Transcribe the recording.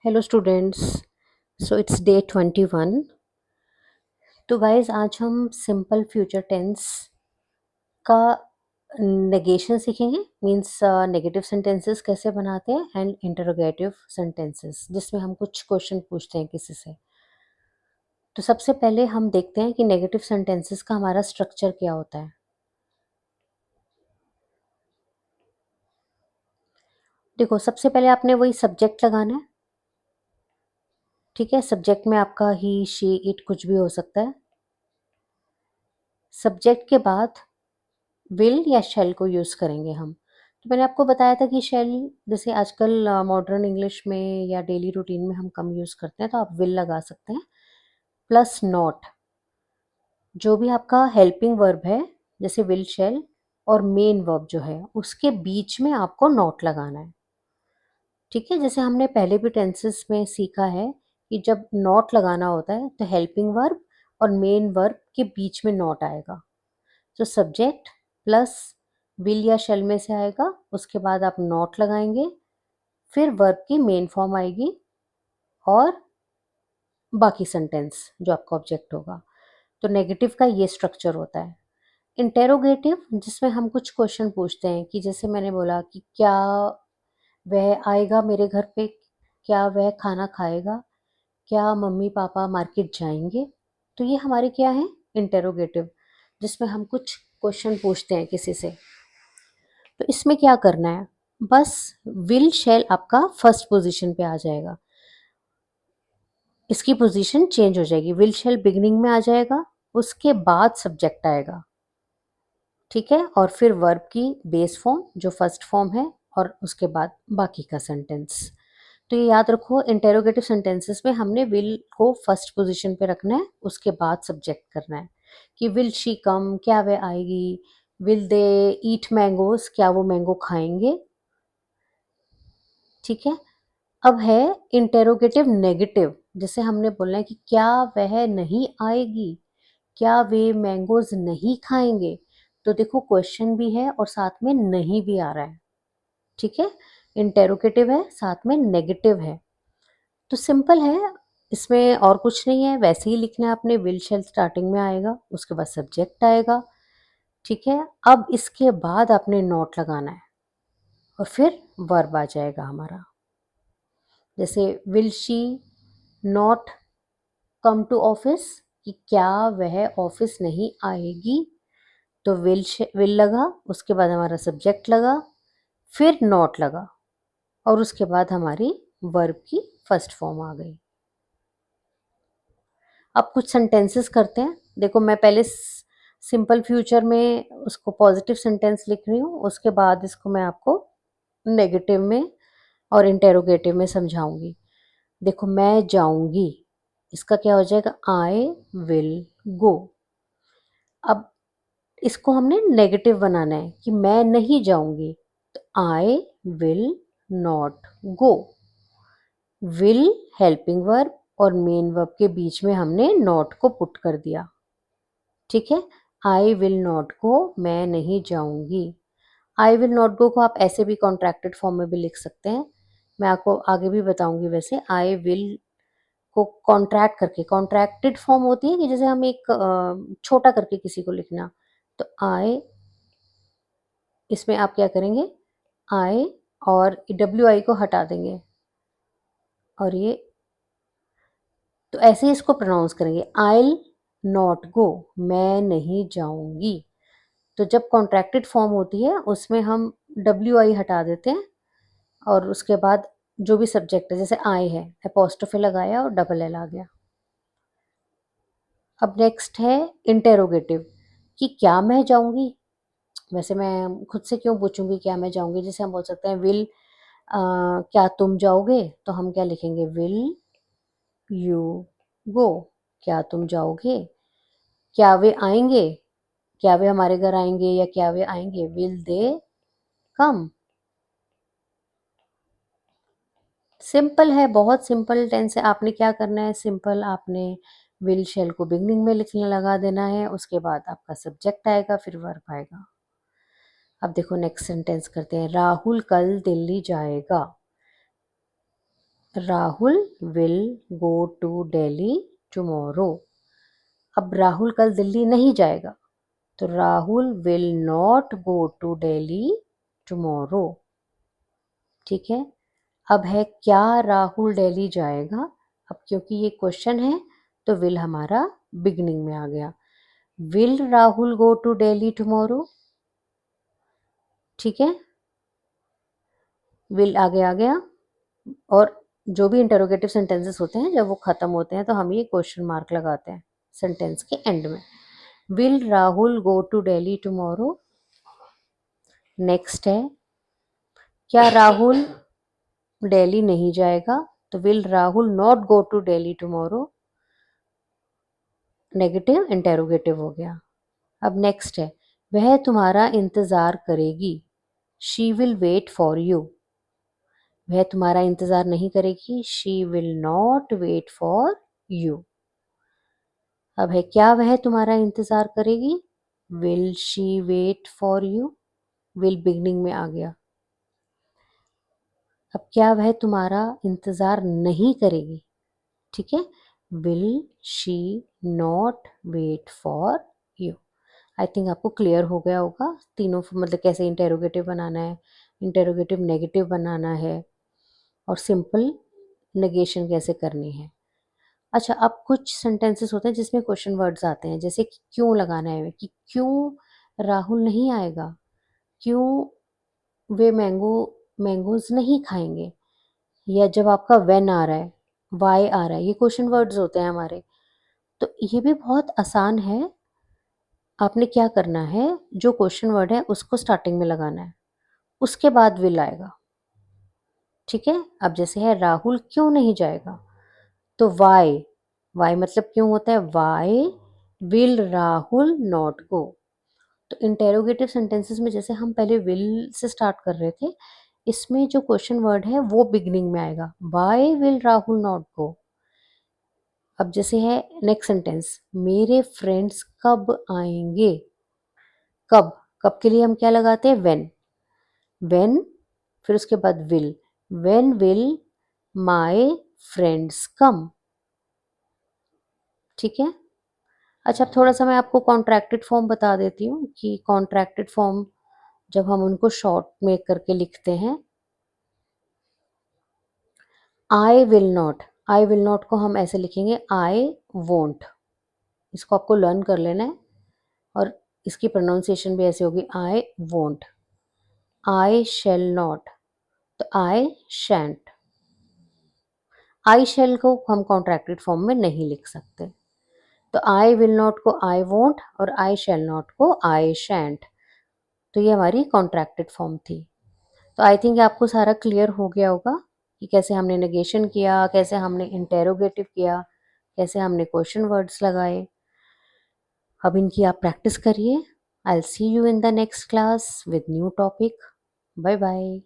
Hello students. So it's day 21। तो guys आज हम सिंपल फ्यूचर टेंस का नेगेशन सीखेंगे। मींस नेगेटिव सेंटेंसेस कैसे बनाते हैं एंड इंटरोगेटिव सेंटेंसेस जिसमें हम कुछ क्वेश्चन पूछते हैं किसी से। तो सबसे पहले हम देखते हैं कि नेगेटिव सेंटेंसेस का हमारा स्ट्रक्चर क्या होता है। देखो, सबसे पहले आपने वही सब्जेक्ट लगाना है। ठीक है, सब्जेक्ट में आपका ही, शी, इट कुछ भी हो सकता है। सब्जेक्ट के बाद विल या शेल को यूज़ करेंगे हम। तो मैंने आपको बताया था कि शेल जैसे आजकल मॉडर्न इंग्लिश में या डेली रूटीन में हम कम यूज़ करते हैं, तो आप विल लगा सकते हैं प्लस नॉट। जो भी आपका हेल्पिंग वर्ब है जैसे विल, शेल और मेन वर्ब जो है उसके बीच में आपको नॉट लगाना है। ठीक है, जैसे हमने पहले भी टेंसेस में सीखा है कि जब नॉट लगाना होता है तो हेल्पिंग वर्ब और मेन वर्ब के बीच में नॉट आएगा। तो सब्जेक्ट प्लस विल या शेल में से आएगा, उसके बाद आप नॉट लगाएंगे, फिर वर्ब की मेन फॉर्म आएगी और बाकी सेंटेंस जो आपका ऑब्जेक्ट होगा। तो नेगेटिव का ये स्ट्रक्चर होता है। इंटेरोगेटिव जिसमें हम कुछ क्वेश्चन पूछते हैं कि जैसे मैंने बोला कि क्या वह आएगा मेरे घर पे, क्या वह खाना खाएगा, क्या मम्मी पापा मार्केट जाएंगे। तो ये हमारे क्या है, इंटेरोगेटिव, जिसमें हम कुछ क्वेश्चन पूछते हैं किसी से। तो इसमें क्या करना है, बस विल शेल आपका फर्स्ट पोजीशन पे आ जाएगा, इसकी पोजीशन चेंज हो जाएगी। विल शेल बिगिनिंग में आ जाएगा, उसके बाद सब्जेक्ट आएगा। ठीक है, और फिर वर्ब की बेस फॉर्म जो फर्स्ट फॉर्म है और उसके बाद बाकी का सेंटेंस। तो ये याद रखो, इंटेरोगेटिव सेंटेंसेस में हमने विल को फर्स्ट पोजीशन पे रखना है, उसके बाद सब्जेक्ट करना है कि विल शी कम, क्या वे आएगी, विल दे ईट मैंगोज, क्या वो मैंगो खाएंगे। ठीक है, अब है इंटेरोगेटिव नेगेटिव, जैसे हमने बोलना है कि क्या वह नहीं आएगी, क्या वे मैंगोज नहीं खाएंगे। तो देखो, क्वेश्चन भी है और साथ में नहीं भी आ रहा है। ठीक है, इंटेरोगेटिव है साथ में नेगेटिव है। तो सिंपल है, इसमें और कुछ नहीं है, वैसे ही लिखना है आपने। विल शेल स्टार्टिंग में आएगा, उसके बाद सब्जेक्ट आएगा। ठीक है, अब इसके बाद आपने नोट लगाना है और फिर वर्ब आ जाएगा हमारा। जैसे will she not come to office, कि क्या वह ऑफिस नहीं आएगी। तो विल लगा, उसके बाद हमारा सब्जेक्ट लगा, फिर नॉट लगा और उसके बाद हमारी वर्ब की फर्स्ट फॉर्म आ गई। अब कुछ सेंटेंसेस करते हैं। देखो, मैं पहले सिंपल फ्यूचर में उसको पॉजिटिव सेंटेंस लिख रही हूँ, उसके बाद इसको मैं आपको नेगेटिव में और इंटेरोगेटिव में समझाऊंगी। देखो, मैं जाऊंगी, इसका क्या हो जाएगा, आई विल गो। अब इसको हमने नेगेटिव बनाना है कि मैं नहीं जाऊंगी, तो I will not go. Will helping verb और मेन वर्ब के बीच में हमने नॉट को पुट कर दिया। ठीक है, आई विल नॉट गो, मैं नहीं जाऊंगी। आई विल नॉट गो को आप ऐसे भी कॉन्ट्रैक्टेड फॉर्म में भी लिख सकते हैं, मैं आपको आगे भी बताऊंगी। वैसे आई विल को कॉन्ट्रैक्ट करके, कॉन्ट्रैक्टेड फॉर्म होती है कि जैसे हम एक छोटा करके किसी को लिखना, तो आई, इसमें आप क्या करेंगे, आई और डब्ल्यू आई को हटा देंगे और ये, तो ऐसे ही इसको प्रोनाउंस करेंगे, आई नॉट गो, मैं नहीं जाऊंगी। तो जब कॉन्ट्रैक्टेड फॉर्म होती है उसमें हम डब्ल्यू आई हटा देते हैं और उसके बाद जो भी सब्जेक्ट है, जैसे आई है, अपोस्ट्रोफी लगाया और डबल एल आ गया। अब नेक्स्ट है इंटेरोगेटिव, कि क्या मैं जाऊंगी। वैसे मैं खुद से क्यों पूछूंगी क्या मैं जाऊंगी, जैसे हम बोल सकते हैं विल, क्या तुम जाओगे, तो हम क्या लिखेंगे, विल यू गो, क्या तुम जाओगे। क्या वे आएंगे, क्या वे हमारे घर आएंगे या क्या वे आएंगे, विल दे कम। सिंपल है, बहुत सिंपल टेंस है। आपने क्या करना है, सिंपल आपने विल शेल को बिगनिंग में लिखने लगा देना है, उसके बाद आपका सब्जेक्ट आएगा, फिर वर्ब आएगा। अब देखो नेक्स्ट सेंटेंस करते हैं, राहुल कल दिल्ली जाएगा। Rahul will go to Delhi tomorrow. अब राहुल कल दिल्ली नहीं जाएगा, तो Rahul will not go to Delhi tomorrow. ठीक है। अब है क्या राहुल दिल्ली जाएगा। अब क्योंकि ये क्वेश्चन है तो विल हमारा बिगनिंग में आ गया। Will Rahul go to Delhi tomorrow. ठीक है, विल आगे आ गया। और जो भी इंटरोगेटिव सेंटेंसेस होते हैं जब वो खत्म होते हैं तो हम ये क्वेश्चन मार्क लगाते हैं सेंटेंस के एंड में। Will Rahul go to Delhi tomorrow. Next है क्या राहुल दिल्ली नहीं जाएगा, तो will Rahul not go to Delhi tomorrow. Negative interrogative हो गया। अब नेक्स्ट है वह तुम्हारा इंतजार करेगी। She will wait for you. वह तुम्हारा इंतजार नहीं करेगी। She will not wait for you. अब है क्या वह तुम्हारा इंतजार करेगी। Will she wait for you. Will beginning में आ गया। अब क्या वह तुम्हारा इंतजार नहीं करेगी। ठीक है, will she not wait for you. I think आपको क्लियर हो गया होगा तीनों, मतलब कैसे इंटेरोगेटिव बनाना है, इंटेरोगेटिव नेगेटिव बनाना है, और सिंपल नेगेशन कैसे करनी है। अच्छा, अब कुछ सेंटेंसेस होते हैं जिसमें क्वेश्चन वर्ड्स आते हैं, जैसे कि क्यों लगाना है, कि क्यों राहुल नहीं आएगा, क्यों वे मैंगोज नहीं खाएंगे, या जब आपका व्हेन आ रहा है, वाई आ रहा है, ये क्वेश्चन वर्ड्स होते हैं हमारे। तो ये भी बहुत आसान है। आपने क्या करना है, जो क्वेश्चन वर्ड है उसको स्टार्टिंग में लगाना है, उसके बाद विल आएगा। ठीक है, अब जैसे है राहुल क्यों नहीं जाएगा, तो वाई, वाई मतलब क्यों होता है, why will Rahul not go. तो इंटेरोगेटिव सेंटेंसेस में जैसे हम पहले विल से स्टार्ट कर रहे थे, इसमें जो क्वेश्चन वर्ड है वो बिगनिंग में आएगा, why will Rahul not go. अब जैसे है नेक्स्ट सेंटेंस, मेरे फ्रेंड्स कब आएंगे। कब, कब के लिए हम क्या लगाते हैं, व्हेन, फिर उसके बाद will, when will my friends come. ठीक है। अच्छा, अब थोड़ा सा मैं आपको कॉन्ट्रैक्टेड फॉर्म बता देती हूँ कि कॉन्ट्रैक्टेड फॉर्म जब हम उनको शॉर्ट में करके लिखते हैं, I will not, I will not को हम ऐसे लिखेंगे आई वोंट। इसको आपको लर्न कर लेना है, और इसकी प्रोनाउंसिएशन भी ऐसे होगी, I won't. I shall not, तो आई शैंट। आई शेल को हम कॉन्ट्रैक्टेड फॉर्म में नहीं लिख सकते, तो आई विल नॉट को आई वोंट और आई शेल नॉट को आई शैंट। तो ये हमारी कॉन्ट्रैक्टेड फॉर्म थी। तो आई थिंक आपको सारा क्लियर हो गया होगा कि कैसे हमने नेगेशन किया, कैसे हमने इंटेरोगेटिव किया, कैसे हमने क्वेश्चन वर्ड्स लगाए। अब इनकी आप प्रैक्टिस करिए। I will see you in the next class with new topic. Bye bye.